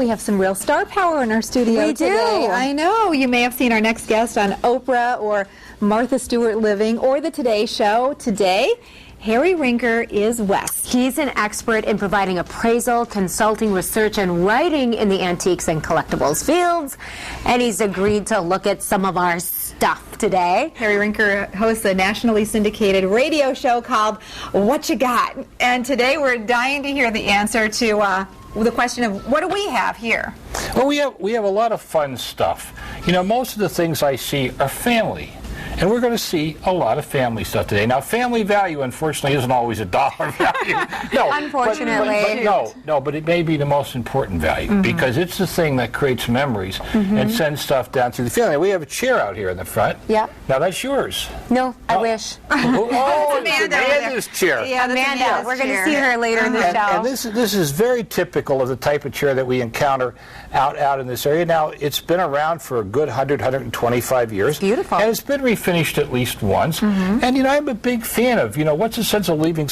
we have some real star power in our studio today. I know. You may have seen our next guest on Oprah or Martha Stewart Living or the Today Show. Today, Harry Rinker is West. He's an expert in providing appraisal, consulting, research, and writing in the antiques and collectibles fields. And he's agreed to look at some of our stuff today. Harry Rinker hosts a nationally syndicated radio show called Whatcha Got? And today we're dying to hear the answer to the question of what do we have here? Well, we have a lot of fun stuff. You know, most of the things I see are family. And we're going to see a lot of family stuff today. Now, family value, unfortunately, isn't always a dollar value. No, unfortunately. But it may be the most important value because it's the thing that creates memories and sends stuff down through the family. We have a chair out here in the front. Yeah. Now, that's yours. No, I wish. Oh, it's Amanda's chair. Yeah, Amanda. We're going to see her later in the show. And this is very typical of the type of chair that we encounter out in this area. Now, it's been around for a good 125 years. It's beautiful. And it's been refinished at least once. And, you know, I'm a big fan of, you know, what's the sense of leaving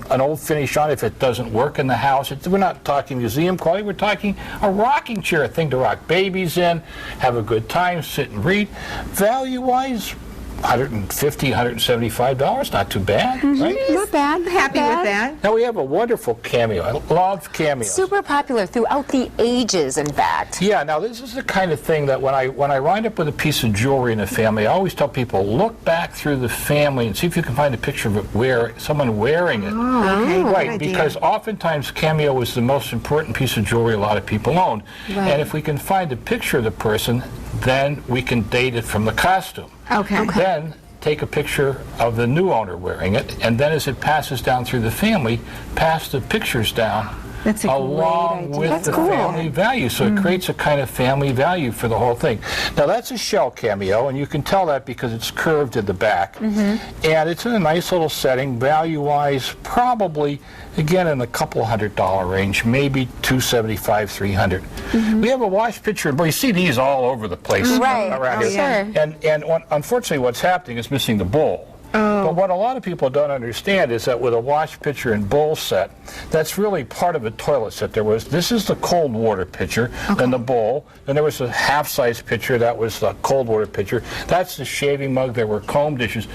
an old finish on if it doesn't work in the house? We're not talking museum quality. We're talking a rocking chair, a thing to rock babies in, have a good time, sit and read. Value-wise, $150, $175, not too bad, right? Not bad. Happy with that. Now we have a wonderful cameo. I love cameos. Super popular throughout the ages, in fact. Yeah, now this is the kind of thing that when I wind up with a piece of jewelry in the family, I always tell people, look back through the family and see if you can find a picture of someone wearing it. Oh, okay. Right, because oftentimes cameo is the most important piece of jewelry a lot of people own. Right. And if we can find a picture of the person, then we can date it from the costume. Okay. Then take a picture of the new owner wearing it, and then as it passes down through the family, pass the pictures down along with the family value. So it creates a kind of family value for the whole thing. Now that's a shell cameo, and you can tell that because it's curved at the back. And it's in a nice little setting, value-wise, probably, again, in the couple $100 range, maybe $275, $300. We have a wash pitcher, but you see these all over the place around here. And unfortunately what's happening is missing the bowl. But what a lot of people don't understand is that with a wash pitcher and bowl set, that's really part of a toilet set. This is the cold water pitcher, then the bowl, then there was a half-size pitcher, that was the cold water pitcher. That's the shaving mug, there were comb dishes,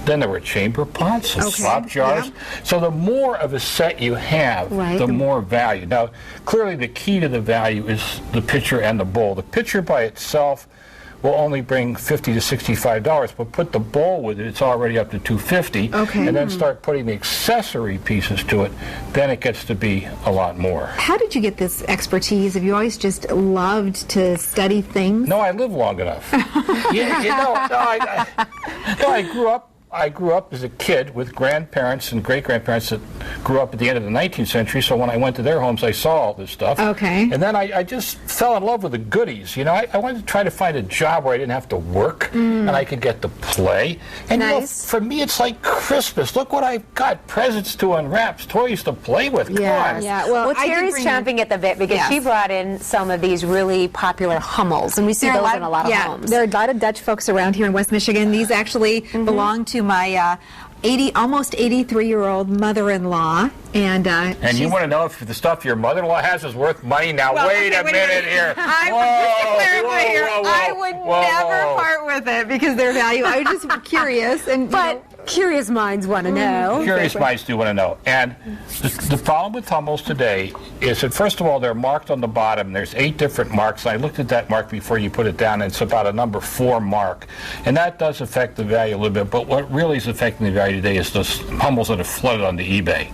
then there were chamber pots and slop jars. So the more of a set you have, the more value. Now, clearly the key to the value is the pitcher and the bowl. The pitcher by itself will only bring $50 to $65, but put the bowl with it, it's already up to $250. And then start putting the accessory pieces to it, then it gets to be a lot more. How did you get this expertise? Have you always just loved to study things? No, I lived long enough. I grew up as a kid with grandparents and great-grandparents that grew up at the end of the 19th century, so when I went to their homes, I saw all this stuff. And then I just fell in love with the goodies. You know, I wanted to try to find a job where I didn't have to work and I could get to play. And you know, for me, it's like Christmas. Look what I've got, presents to unwrap, toys to play with. Come on. Well, Terry's chomping at the bit because she brought in some of these really popular Hummels, and we see those in a lot of homes. There are a lot of Dutch folks around here in West Michigan. These actually belong to my almost 83-year-old mother-in-law, and you want to know if the stuff your mother-in-law has is worth money? Now wait a minute here. I would never part with it because their value. I was just curious, but curious minds want to know. Curious minds do want to know. And the problem with Hummels today is that, first of all, they're marked on the bottom. There's 8 different marks. I looked at that mark before you put it down, and it's about a number 4 mark. And that does affect the value a little bit, but what really is affecting the value today is those Hummels that have flooded onto eBay.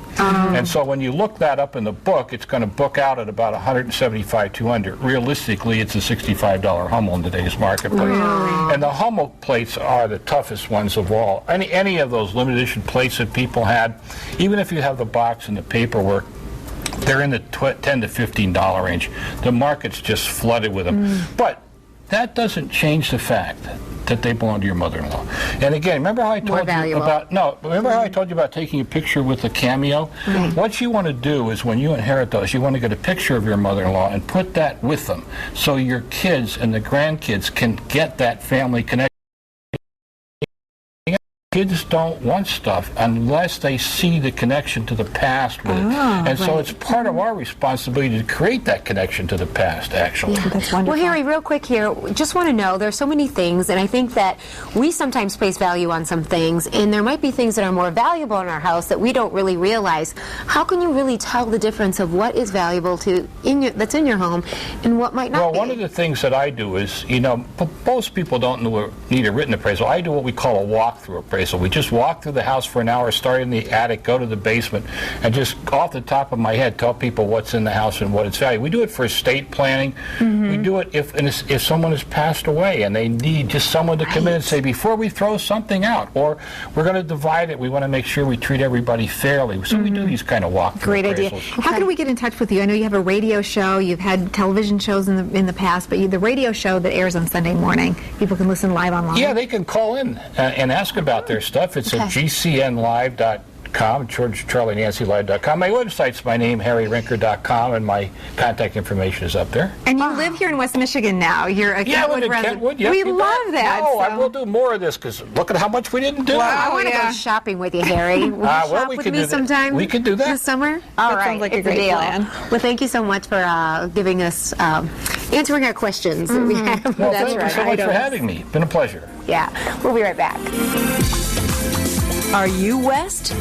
And so when you look that up in the book, it's going to book out at about $175, $200. Realistically, it's a $65 Hummel in today's marketplace. And the Hummel plates are the toughest ones of all. Any of those limited edition plates that people had, even if you have the box and the paperwork, they're in the $10 to $15 range. The market's just flooded with them. But that doesn't change the fact that they belong to your mother-in-law. And again, remember how I told you about taking a picture with a cameo? What you want to do is when you inherit those, you want to get a picture of your mother-in-law and put that with them so your kids and the grandkids can get that family connection. kids don't want stuff unless they see the connection to the past with it. And so it's part of our responsibility to create that connection to the past, actually. Yeah, that's wonderful. Well, Harry, real quick here, just want to know, there's so many things, and I think that we sometimes place value on some things, and there might be things that are more valuable in our house that we don't really realize. How can you really tell the difference of what is valuable that's in your home and what might not be? Well, one of the things that I do is, most people don't need a written appraisal. I do what we call a walkthrough appraisal. We just walk through the house for an hour, start in the attic, go to the basement, and just off the top of my head tell people what's in the house and what its value. We do it for estate planning. We do it if someone has passed away and they need just someone to come in and say, before we throw something out, or we're going to divide it, we want to make sure we treat everybody fairly. So we do these kind of walkthrough Great appraisals. idea. How can we get in touch with you? I know you have a radio show. You've had television shows in the past, but the radio show that airs on Sunday morning, people can listen live online. Yeah, they can call in and ask about their stuff. It's at gcnlive.com, GeorgeCharlieNancyLive.com. My website's my name, HarryRinker.com, and my contact information is up there. And you live here in West Michigan now. You're a Kentwood resident. Yep, we love that. No, I will do more of this because look at how much we didn't do. Well, I want to go shopping with you, Harry. Will you shop with me sometime? We can do that. This summer? All right. Sounds like a great plan. Well, thank you so much for giving us, answering our questions that we have. Well, thank you so much for having me. It's been a pleasure. Yeah. We'll be right back. Are you West?